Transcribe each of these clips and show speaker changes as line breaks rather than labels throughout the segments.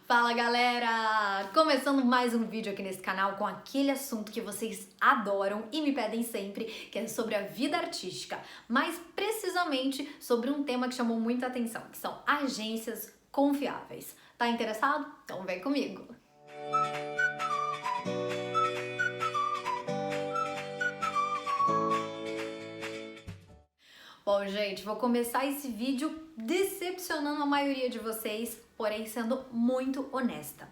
Fala galera! Começando mais um vídeo aqui nesse canal com aquele assunto que vocês adoram e me pedem sempre, que é sobre a vida artística, mais precisamente sobre um tema que chamou muita atenção, que são agências confiáveis. Tá interessado? Então vem comigo! Bom, gente, vou começar esse vídeo decepcionando a maioria de vocês, porém sendo muito honesta.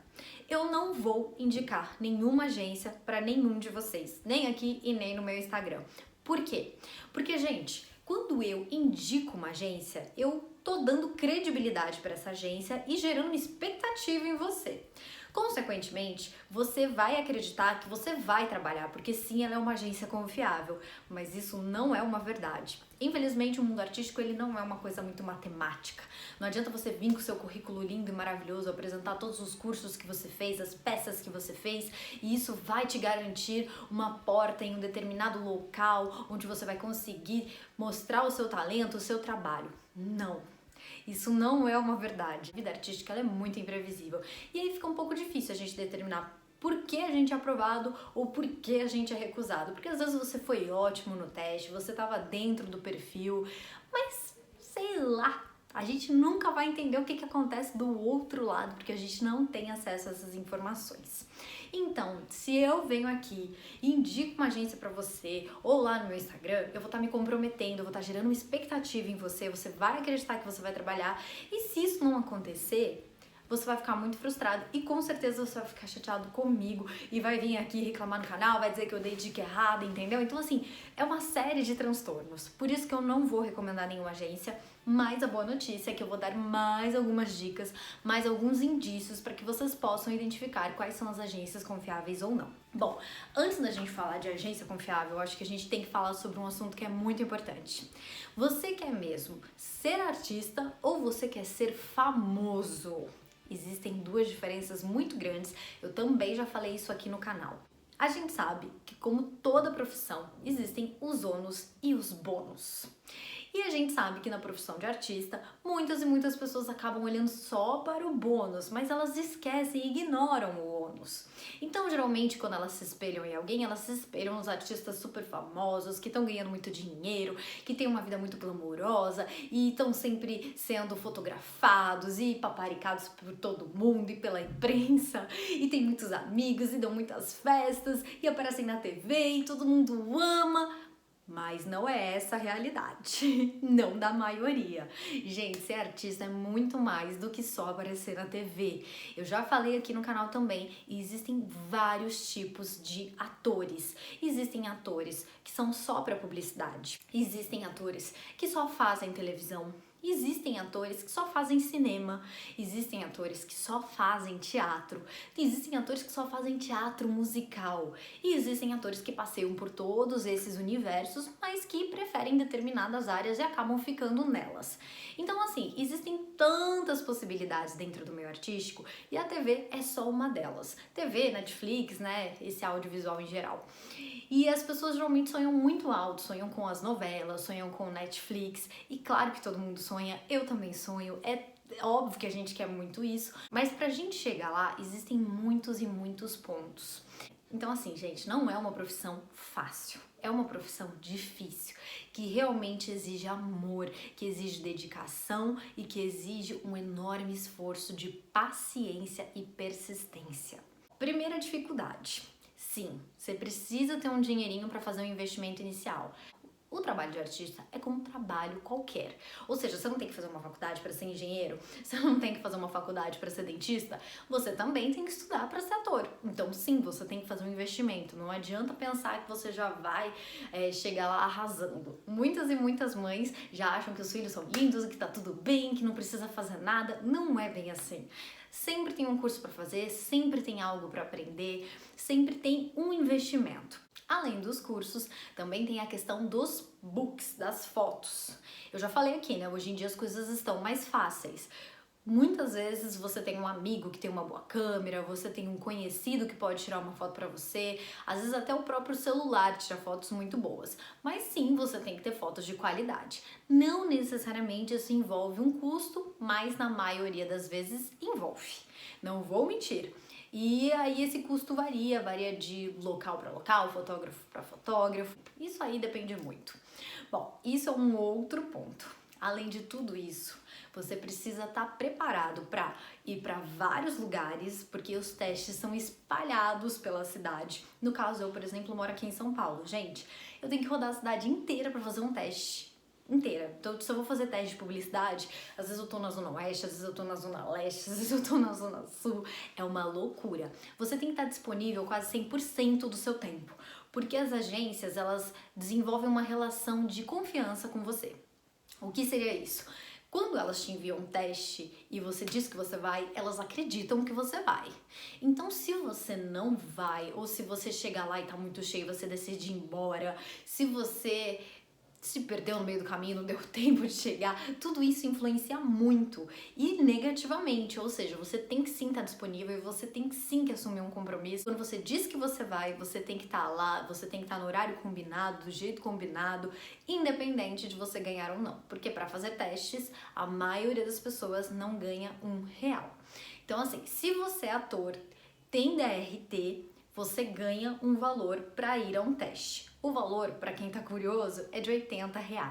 Eu não vou indicar nenhuma agência para nenhum de vocês, nem aqui e nem no meu Instagram. Por quê? Porque, gente, quando eu indico uma agência, eu tô dando credibilidade para essa agência e gerando uma expectativa em você. Consequentemente, você vai acreditar que você vai trabalhar, porque sim, ela é uma agência confiável, mas isso não é uma verdade. Infelizmente, o mundo artístico ele não é uma coisa muito matemática. Não adianta você vir com o seu currículo lindo e maravilhoso, apresentar todos os cursos que você fez, as peças que você fez, e isso vai te garantir uma porta em um determinado local onde você vai conseguir mostrar o seu talento, o seu trabalho. Não. Isso não é uma verdade. A vida artística ela é muito imprevisível. E aí fica um pouco difícil a gente determinar por que a gente é aprovado ou por que a gente é recusado. Porque às vezes você foi ótimo no teste, você estava dentro do perfil, mas sei lá, a gente nunca vai entender o que acontece do outro lado, porque a gente não tem acesso a essas informações. Então, se eu venho aqui e indico uma agência pra você, ou lá no meu Instagram, eu vou estar me comprometendo, eu vou estar gerando uma expectativa em você, você vai acreditar que você vai trabalhar, e se isso não acontecer, você vai ficar muito frustrado e com certeza você vai ficar chateado comigo e vai vir aqui reclamar no canal, vai dizer que eu dei dica errada, entendeu? Então assim, é uma série de transtornos. Por isso que eu não vou recomendar nenhuma agência, mas a boa notícia é que eu vou dar mais algumas dicas, mais alguns indícios para que vocês possam identificar quais são as agências confiáveis ou não. Bom, antes da gente falar de agência confiável, eu acho que a gente tem que falar sobre um assunto que é muito importante. Você quer mesmo ser artista ou você quer ser famoso? Existem duas diferenças muito grandes, eu também já falei isso aqui no canal. A gente sabe que, como toda profissão, existem os ônus e os bônus. E a gente sabe que na profissão de artista, muitas e muitas pessoas acabam olhando só para o bônus, mas elas esquecem e ignoram o ônus. Então, geralmente, quando elas se espelham em alguém, elas se espelham nos artistas super famosos, que estão ganhando muito dinheiro, que têm uma vida muito glamourosa e estão sempre sendo fotografados e paparicados por todo mundo e pela imprensa, e tem muitos amigos e dão muitas festas e aparecem na TV e todo mundo ama. Mas não é essa a realidade, não da maioria. Gente, ser artista é muito mais do que só aparecer na TV. Eu já falei aqui no canal também, e existem vários tipos de atores. Existem atores que são só para publicidade, existem atores que só fazem televisão, existem atores que só fazem cinema, existem atores que só fazem teatro, existem atores que só fazem teatro musical e existem atores que passeiam por todos esses universos, mas que preferem determinadas áreas e acabam ficando nelas. Então assim, existem tantas possibilidades dentro do meio artístico e a TV é só uma delas. TV, Netflix, né, esse audiovisual em geral. E as pessoas geralmente sonham muito alto, sonham com as novelas, sonham com Netflix, e claro que todo mundo sonha, eu também sonho, é óbvio que a gente quer muito isso, mas pra gente chegar lá, existem muitos e muitos pontos. Então assim, gente, não é uma profissão fácil, é uma profissão difícil, que realmente exige amor, que exige dedicação e que exige um enorme esforço de paciência e persistência. Primeira dificuldade. Sim, você precisa ter um dinheirinho para fazer um investimento inicial. O trabalho de artista é como um trabalho qualquer. Ou seja, você não tem que fazer uma faculdade para ser engenheiro, você não tem que fazer uma faculdade para ser dentista, você também tem que estudar para ser ator. Então sim, você tem que fazer um investimento. Não adianta pensar que você já vai chegar lá arrasando. Muitas e muitas mães já acham que os filhos são lindos, que tá tudo bem, que não precisa fazer nada. Não é bem assim. Sempre tem um curso para fazer, sempre tem algo para aprender, sempre tem um investimento. Além dos cursos, também tem a questão dos books, das fotos. Eu já falei aqui, né? Hoje em dia as coisas estão mais fáceis. Muitas vezes você tem um amigo que tem uma boa câmera, você tem um conhecido que pode tirar uma foto pra você, às vezes até o próprio celular tira fotos muito boas. Mas sim, você tem que ter fotos de qualidade. Não necessariamente isso envolve um custo, mas na maioria das vezes envolve. Não vou mentir. E aí esse custo varia de local para local, fotógrafo para fotógrafo. Isso aí depende muito. Bom, isso é um outro ponto. Além de tudo isso, você precisa estar preparado para ir para vários lugares, porque os testes são espalhados pela cidade. No caso, eu, por exemplo, moro aqui em São Paulo. Gente, eu tenho que rodar a cidade inteira para fazer um teste. Inteira. Então, se eu vou fazer teste de publicidade, às vezes eu tô na Zona Oeste, às vezes eu tô na Zona Leste, às vezes eu tô na Zona Sul. É uma loucura. Você tem que estar disponível quase 100% do seu tempo, porque as agências, elas desenvolvem uma relação de confiança com você. O que seria isso? Quando elas te enviam um teste e você diz que você vai, elas acreditam que você vai. Então, se você não vai, ou se você chegar lá e tá muito cheio e você decide ir embora, se você se perdeu no meio do caminho, não deu tempo de chegar, tudo isso influencia muito e negativamente, ou seja, você tem que sim estar disponível e você tem que sim que assumir um compromisso. Quando você diz que você vai, você tem que estar lá, você tem que estar no horário combinado, do jeito combinado, independente de você ganhar ou não, porque para fazer testes, a maioria das pessoas não ganha R$1. Então assim, se você é ator, tem DRT, você ganha um valor para ir a um teste. O valor, para quem tá curioso, é de R$80.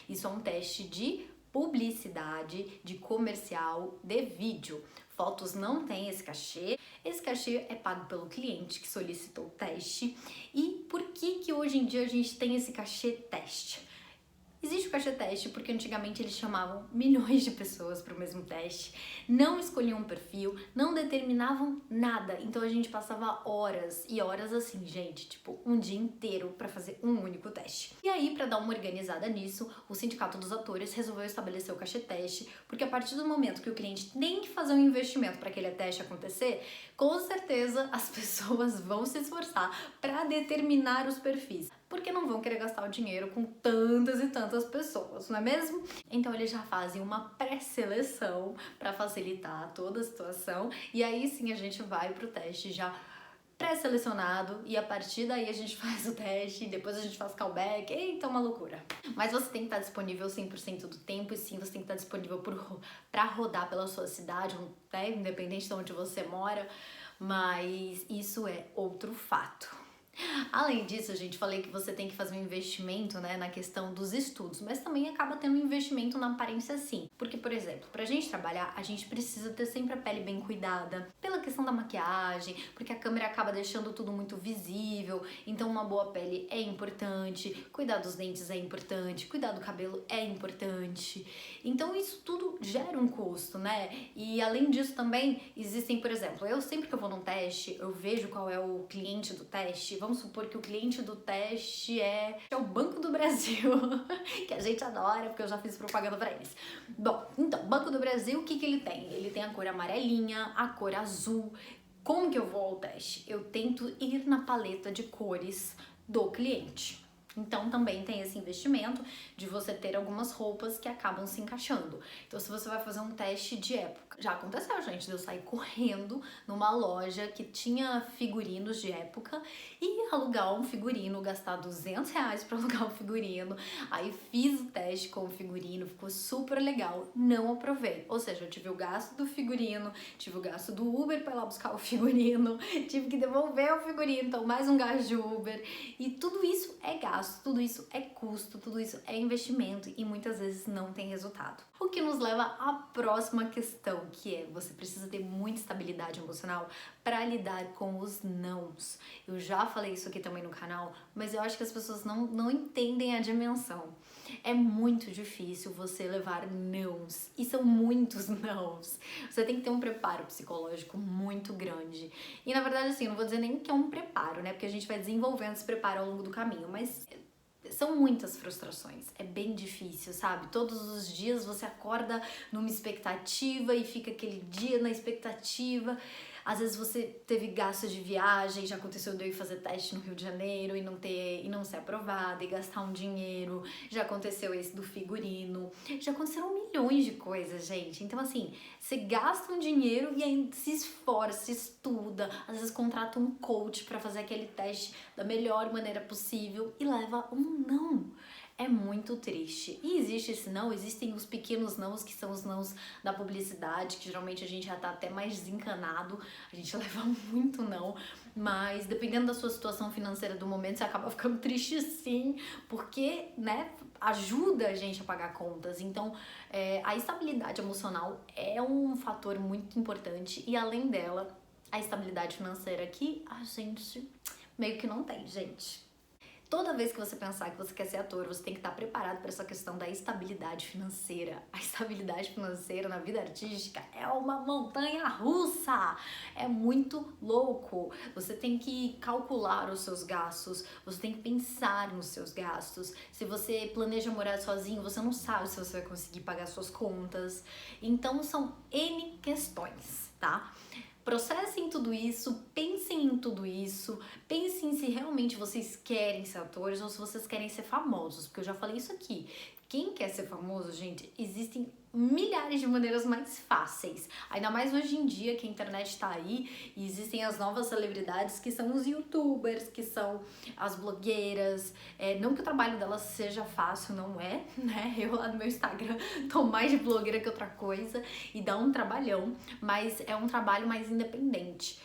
Isso é um teste de publicidade, de comercial, de vídeo. Fotos não tem esse cachê. Esse cachê é pago pelo cliente que solicitou o teste. E por que hoje em dia a gente tem esse cachê teste? Existe o cachê teste porque antigamente eles chamavam milhões de pessoas para o mesmo teste, não escolhiam um perfil, não determinavam nada, então a gente passava horas e horas assim, gente, tipo um dia inteiro para fazer um único teste. E aí, para dar uma organizada nisso, o Sindicato dos Atores resolveu estabelecer o cachê teste, porque a partir do momento que o cliente tem que fazer um investimento para aquele teste acontecer, com certeza as pessoas vão se esforçar para determinar os perfis, porque não vão querer gastar o dinheiro com tantas e tantas pessoas, não é mesmo? Então eles já fazem uma pré-seleção para facilitar toda a situação e aí sim a gente vai pro teste já pré-selecionado e a partir daí a gente faz o teste e depois a gente faz callback. Eita, uma loucura. Mas você tem que estar disponível 100% do tempo e sim, você tem que estar disponível para rodar pela sua cidade, né? Independente de onde você mora, mas isso é outro fato. Além disso, gente, falei que você tem que fazer um investimento, né, na questão dos estudos, mas também acaba tendo um investimento na aparência sim. Porque, por exemplo, pra gente trabalhar, a gente precisa ter sempre a pele bem cuidada, pela questão da maquiagem, porque a câmera acaba deixando tudo muito visível, então uma boa pele é importante, cuidar dos dentes é importante, cuidar do cabelo é importante. Então isso tudo gera um custo, né? E além disso também existem, por exemplo, eu sempre que eu vou num teste, eu vejo qual é o cliente do teste. Vamos supor que o cliente do teste é o Banco do Brasil, que a gente adora, porque eu já fiz propaganda pra eles. Bom, então, Banco do Brasil, o que ele tem? Ele tem a cor amarelinha, a cor azul. Como que eu vou ao teste? Eu tento ir na paleta de cores do cliente. Então também tem esse investimento de você ter algumas roupas que acabam se encaixando. Então se você vai fazer um teste de época, já aconteceu, gente, de eu sair correndo numa loja que tinha figurinos de época e alugar um figurino, gastar R$200 para alugar um figurino. Aí fiz o teste com o figurino, ficou super legal, não aprovei. Ou seja, eu tive o gasto do figurino, tive o gasto do Uber para ir lá buscar o figurino, tive que devolver o figurino, então mais um gasto de Uber. E tudo isso é gasto, tudo isso é custo, tudo isso é investimento e muitas vezes não tem resultado. O que nos leva à próxima questão, que é você precisa ter muita estabilidade emocional para lidar com os nãos. Eu já falei isso aqui também no canal, mas eu acho que as pessoas não entendem a dimensão. É muito difícil você levar nãos, e são muitos nãos. Você tem que ter um preparo psicológico muito grande. E na verdade, assim, eu não vou dizer nem que é um preparo, né? Porque a gente vai desenvolvendo esse preparo ao longo do caminho, mas são muitas frustrações, é bem difícil, sabe? Todos os dias você acorda numa expectativa e fica aquele dia na expectativa. Às vezes você teve gastos de viagem, já aconteceu de eu ir fazer teste no Rio de Janeiro e não ser aprovada e gastar um dinheiro. Já aconteceu esse do figurino. Já aconteceram milhões de coisas, gente. Então, assim, você gasta um dinheiro e ainda se esforça, estuda, às vezes contrata um coach pra fazer aquele teste da melhor maneira possível e leva um não. É muito triste. E existe esse não, existem os pequenos nãos, que são os nãos da publicidade, que geralmente a gente já tá até mais desencanado, a gente leva muito não, mas dependendo da sua situação financeira do momento, você acaba ficando triste sim, porque, né, ajuda a gente a pagar contas. Então, a estabilidade emocional é um fator muito importante e além dela, a estabilidade financeira que a gente meio que não tem, gente. Toda vez que você pensar que você quer ser ator, você tem que estar preparado para essa questão da estabilidade financeira. A estabilidade financeira na vida artística é uma montanha russa, é muito louco. Você tem que calcular os seus gastos, você tem que pensar nos seus gastos. Se você planeja morar sozinho, você não sabe se você vai conseguir pagar suas contas. Então são N questões, tá? Processem tudo isso, pensem em tudo isso, pensem se realmente vocês querem ser atores ou se vocês querem ser famosos, porque eu já falei isso aqui. Quem quer ser famoso, gente, existem milhares de maneiras mais fáceis. Ainda mais hoje em dia que a internet tá aí e existem as novas celebridades que são os youtubers, que são as blogueiras. Não que o trabalho delas seja fácil, não é, né? Eu lá no meu Instagram tô mais de blogueira que outra coisa e dá um trabalhão, mas é um trabalho mais independente.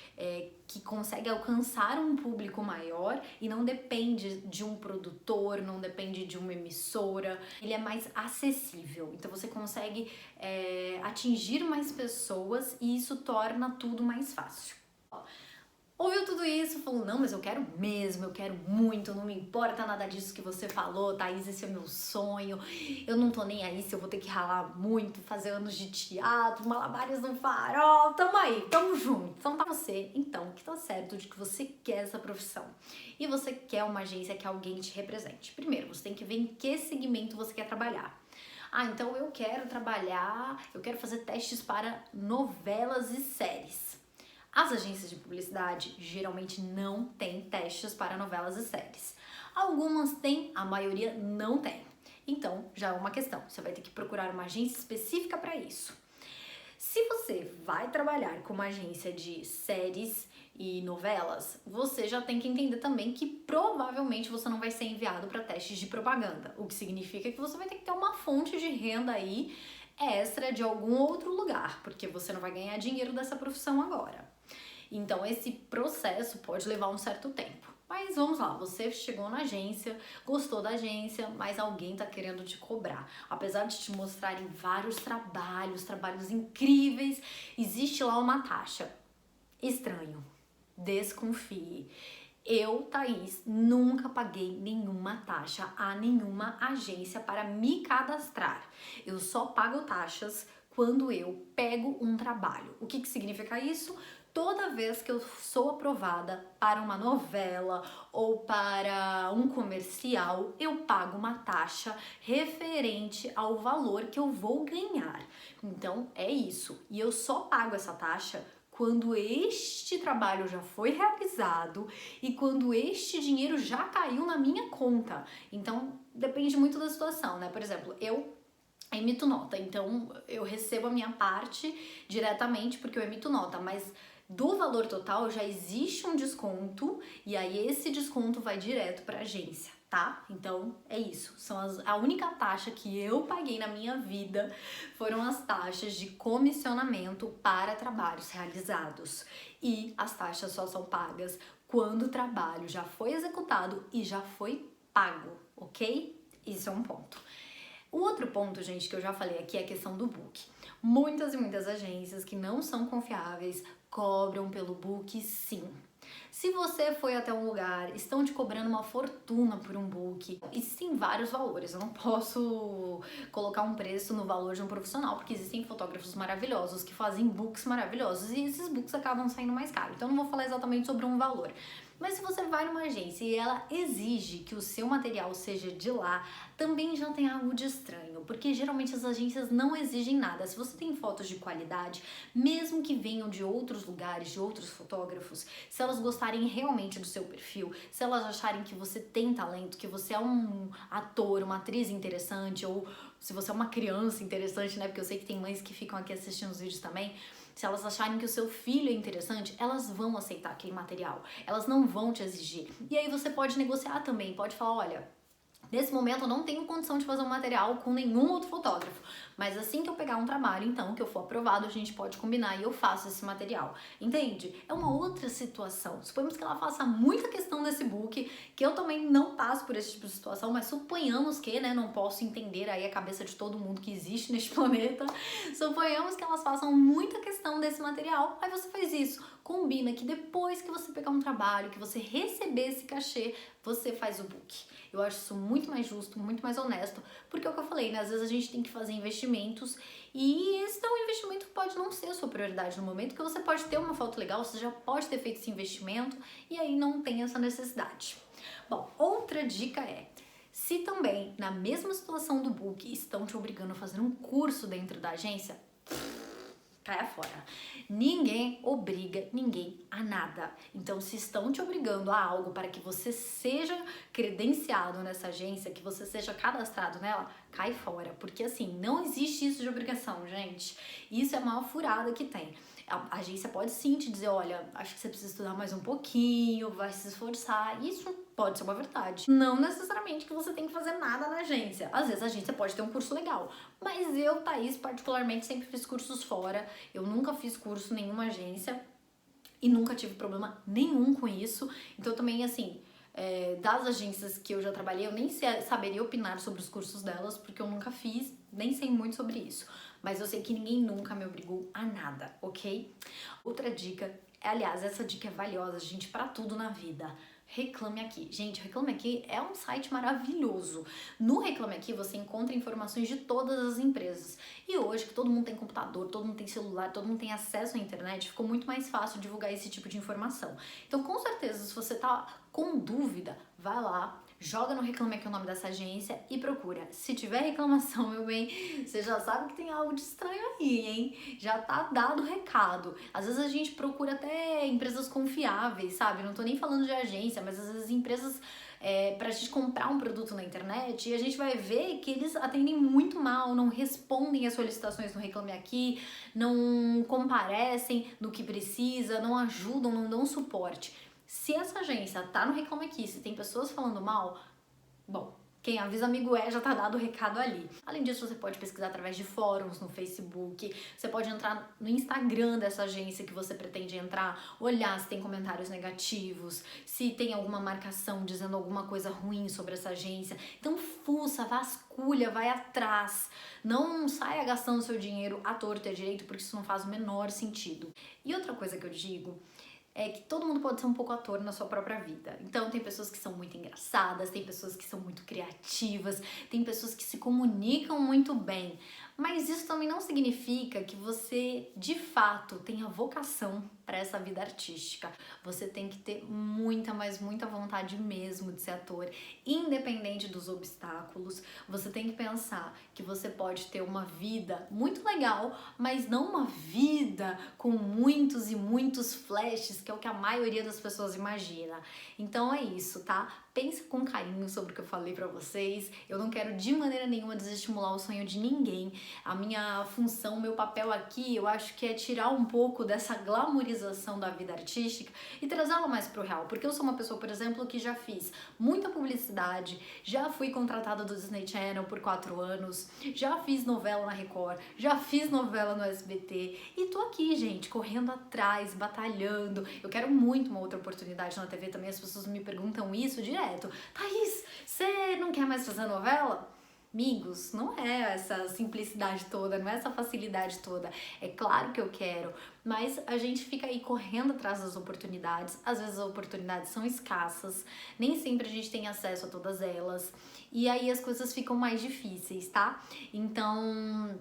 Que consegue alcançar um público maior e não depende de um produtor, não depende de uma emissora, ele é mais acessível, então você consegue atingir mais pessoas e isso torna tudo mais fácil. Ouviu tudo isso, falou, não, mas eu quero mesmo, eu quero muito, não me importa nada disso que você falou, Thaís, esse é meu sonho, eu não tô nem aí se eu vou ter que ralar muito, fazer anos de teatro, malabares no farol, tamo aí, tamo junto. Então tá você, então, que tá certo de que você quer essa profissão e você quer uma agência que alguém te represente. Primeiro, você tem que ver em que segmento você quer trabalhar. Ah, então eu quero trabalhar, eu quero fazer testes para novelas e séries. As agências de publicidade geralmente não têm testes para novelas e séries. Algumas têm, a maioria não tem. Então, já é uma questão. Você vai ter que procurar uma agência específica para isso. Se você vai trabalhar com uma agência de séries e novelas, você já tem que entender também que provavelmente você não vai ser enviado para testes de propaganda, o que significa que você vai ter que ter uma fonte de renda aí extra de algum outro lugar, porque você não vai ganhar dinheiro dessa profissão agora. Então esse processo pode levar um certo tempo. Mas vamos lá, você chegou na agência, gostou da agência, mas alguém tá querendo te cobrar. Apesar de te mostrarem vários trabalhos incríveis, existe lá uma taxa. Estranho, desconfie. Eu, Thaís, nunca paguei nenhuma taxa a nenhuma agência para me cadastrar. Eu só pago taxas quando eu pego um trabalho. O que significa isso? Toda vez que eu sou aprovada para uma novela ou para um comercial, eu pago uma taxa referente ao valor que eu vou ganhar. Então é isso. E eu só pago essa taxa quando este trabalho já foi realizado e quando este dinheiro já caiu na minha conta. Então depende muito da situação, né? Por exemplo, eu emito nota, então eu recebo a minha parte diretamente porque eu emito nota, mas do valor total já existe um desconto e aí esse desconto vai direto para a agência, tá? Então é isso, a única taxa que eu paguei na minha vida foram as taxas de comissionamento para trabalhos realizados e as taxas só são pagas quando o trabalho já foi executado e já foi pago, ok? Isso é um ponto. O outro ponto, gente, que eu já falei aqui é a questão do book. Muitas e muitas agências que não são confiáveis cobram pelo book, sim. Se você foi até um lugar, estão te cobrando uma fortuna por um book. Existem vários valores, eu não posso colocar um preço no valor de um profissional, porque existem fotógrafos maravilhosos que fazem books maravilhosos e esses books acabam saindo mais caros. Então eu não vou falar exatamente sobre um valor. Mas se você vai numa agência e ela exige que o seu material seja de lá, também já tem algo de estranho, porque geralmente as agências não exigem nada. Se você tem fotos de qualidade, mesmo que venham de outros lugares, de outros fotógrafos, se elas gostarem realmente do seu perfil, se elas acharem que você tem talento, que você é um ator, uma atriz interessante, ou se você é uma criança interessante, né? Porque eu sei que tem mães que ficam aqui assistindo os vídeos também. Se elas acharem que o seu filho é interessante, elas vão aceitar aquele material. Elas não vão te exigir. E aí você pode negociar também, pode falar, olha, nesse momento eu não tenho condição de fazer um material com nenhum outro fotógrafo, mas assim que eu pegar um trabalho, então, que eu for aprovado, a gente pode combinar e eu faço esse material. Entende? É uma outra situação. Suponhamos que ela faça muita questão desse book, que eu também não passo por esse tipo de situação, mas suponhamos que, né, não posso entender aí a cabeça de todo mundo que existe neste planeta. Suponhamos que elas façam muita questão desse material, aí você faz isso. Combina que depois que você pegar um trabalho, que você receber esse cachê, você faz o book. Eu acho isso muito mais justo, muito mais honesto, porque é o que eu falei, né? Às vezes a gente tem que fazer investimentos e esse é um investimento que pode não ser a sua prioridade no momento, que você pode ter uma foto legal, você já pode ter feito esse investimento e aí não tem essa necessidade. Bom, outra dica é, se também na mesma situação do book estão te obrigando a fazer um curso dentro da agência, caia fora. Ninguém obriga ninguém a nada. Então, se estão te obrigando a algo para que você seja credenciado nessa agência, que você seja cadastrado nela, cai fora. Porque assim, não existe isso de obrigação, gente. Isso é a maior furada que tem. A agência pode sim te dizer, olha, acho que você precisa estudar mais um pouquinho, vai se esforçar. Isso pode ser uma verdade. Não necessariamente que você tem que fazer nada na agência. Às vezes a agência pode ter um curso legal. Mas eu, Thaís, particularmente, sempre fiz cursos fora. Eu nunca fiz curso em nenhuma agência e nunca tive problema nenhum com isso. Então também, assim, das agências que eu já trabalhei, eu nem saberia opinar sobre os cursos delas, porque eu nunca fiz, nem sei muito sobre isso. Mas eu sei que ninguém nunca me obrigou a nada, ok? Outra dica, aliás, essa dica é valiosa, gente, pra tudo na vida. Reclame Aqui. Gente, Reclame Aqui é um site maravilhoso. No Reclame Aqui você encontra informações de todas as empresas. E hoje que todo mundo tem computador, todo mundo tem celular, todo mundo tem acesso à internet, ficou muito mais fácil divulgar esse tipo de informação. Então, com certeza, se você tá com dúvida, vai lá, joga no Reclame Aqui o nome dessa agência e procura. Se tiver reclamação, meu bem, você já sabe que tem algo de estranho aí, hein? Já tá dado o recado. Às vezes a gente procura até empresas confiáveis, sabe? Não tô nem falando de agência, mas às vezes empresas pra gente comprar um produto na internet e a gente vai ver que eles atendem muito mal, não respondem às solicitações no Reclame Aqui, não comparecem no que precisa, não ajudam, não dão suporte. Se essa agência tá no Reclame Aqui, se tem pessoas falando mal, bom, quem avisa amigo já tá dado o recado ali. Além disso, você pode pesquisar através de fóruns no Facebook, você pode entrar no Instagram dessa agência que você pretende entrar, olhar se tem comentários negativos, se tem alguma marcação dizendo alguma coisa ruim sobre essa agência. Então fuça, vasculha, vai atrás. Não saia gastando seu dinheiro à torto e à direito, porque isso não faz o menor sentido. E outra coisa que eu digo é que todo mundo pode ser um pouco ator na sua própria vida. Então tem pessoas que são muito engraçadas, tem pessoas que são muito criativas, tem pessoas que se comunicam muito bem. Mas isso também não significa que você, de fato, tenha vocação para essa vida artística. Você tem que ter muita, mas muita vontade mesmo de ser ator, independente dos obstáculos. Você tem que pensar que você pode ter uma vida muito legal, mas não uma vida com muitos e muitos flashes, que é o que a maioria das pessoas imagina. Então é isso, tá? Pensa com carinho sobre o que eu falei pra vocês. Eu não quero de maneira nenhuma desestimular o sonho de ninguém. A minha função, o meu papel aqui, eu acho que é tirar um pouco dessa glamorização da vida artística e trazê-la mais pro real. Porque eu sou uma pessoa, por exemplo, que já fiz muita publicidade, já fui contratada do Disney Channel por 4 anos, já fiz novela na Record, já fiz novela no SBT e tô aqui, gente, correndo atrás, batalhando. Eu quero muito uma outra oportunidade na TV também, as pessoas me perguntam isso direto. Thaís, você não quer mais fazer novela? Amigos, não é essa simplicidade toda, não é essa facilidade toda. É claro que eu quero, mas a gente fica aí correndo atrás das oportunidades. Às vezes as oportunidades são escassas, nem sempre a gente tem acesso a todas elas. E aí as coisas ficam mais difíceis, tá? Então,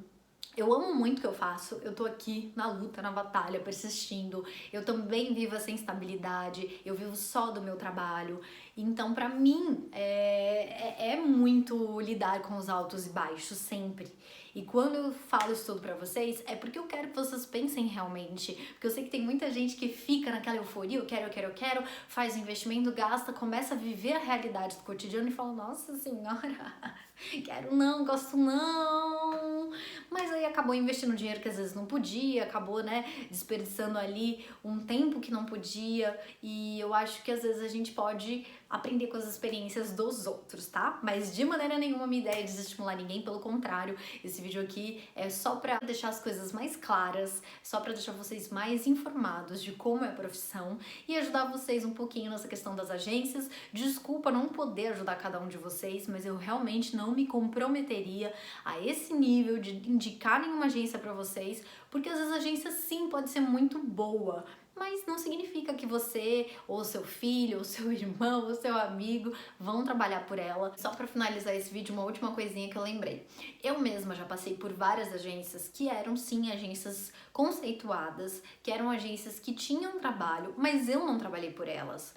Eu amo muito o que eu faço, eu tô aqui na luta, na batalha, persistindo. Eu também vivo essa instabilidade, eu vivo só do meu trabalho. Então, pra mim, é muito lidar com os altos e baixos, sempre. E quando eu falo isso tudo pra vocês, é porque eu quero que vocês pensem realmente. Porque eu sei que tem muita gente que fica naquela euforia, eu quero, faz investimento, gasta, começa a viver a realidade do cotidiano e fala, nossa senhora, quero não, gosto não. Mas aí acabou investindo dinheiro que às vezes não podia, acabou, né, desperdiçando ali um tempo que não podia. E eu acho que às vezes a gente pode aprender com as experiências dos outros, tá? Mas de maneira nenhuma minha ideia é desestimular ninguém, pelo contrário, esse vídeo aqui é só pra deixar as coisas mais claras, só pra deixar vocês mais informados de como é a profissão e ajudar vocês um pouquinho nessa questão das agências. Desculpa não poder ajudar cada um de vocês, mas eu realmente não me comprometeria a esse nível de indicar nenhuma agência pra vocês, porque às vezes a agência sim pode ser muito boa, mas não significa que você, ou seu filho, ou seu irmão, ou seu amigo vão trabalhar por ela. Só pra finalizar esse vídeo, uma última coisinha que eu lembrei. Eu mesma já passei por várias agências que eram sim agências conceituadas, que eram agências que tinham trabalho, mas eu não trabalhei por elas.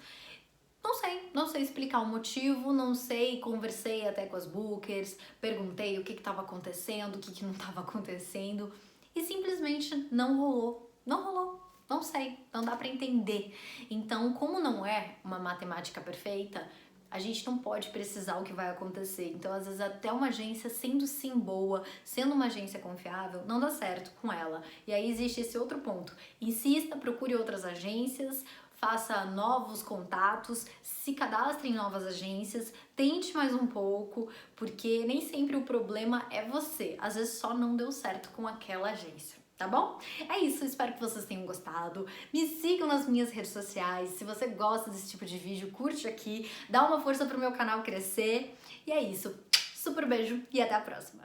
Não sei explicar o motivo, não sei, conversei até com as bookers, perguntei o que estava acontecendo, o que não estava acontecendo e simplesmente não rolou, não sei, não dá pra entender. Então, como não é uma matemática perfeita, a gente não pode precisar o que vai acontecer. Então, às vezes, até uma agência sendo sim boa, sendo uma agência confiável, não dá certo com ela. E aí existe esse outro ponto. Insista, procure outras agências, faça novos contatos, se cadastre em novas agências, tente mais um pouco, porque nem sempre o problema é você. Às vezes só não deu certo com aquela agência. Tá bom? É isso, espero que vocês tenham gostado. Me sigam nas minhas redes sociais. Se você gosta desse tipo de vídeo, curte aqui, dá uma força pro meu canal crescer. E é isso. Super beijo e até a próxima.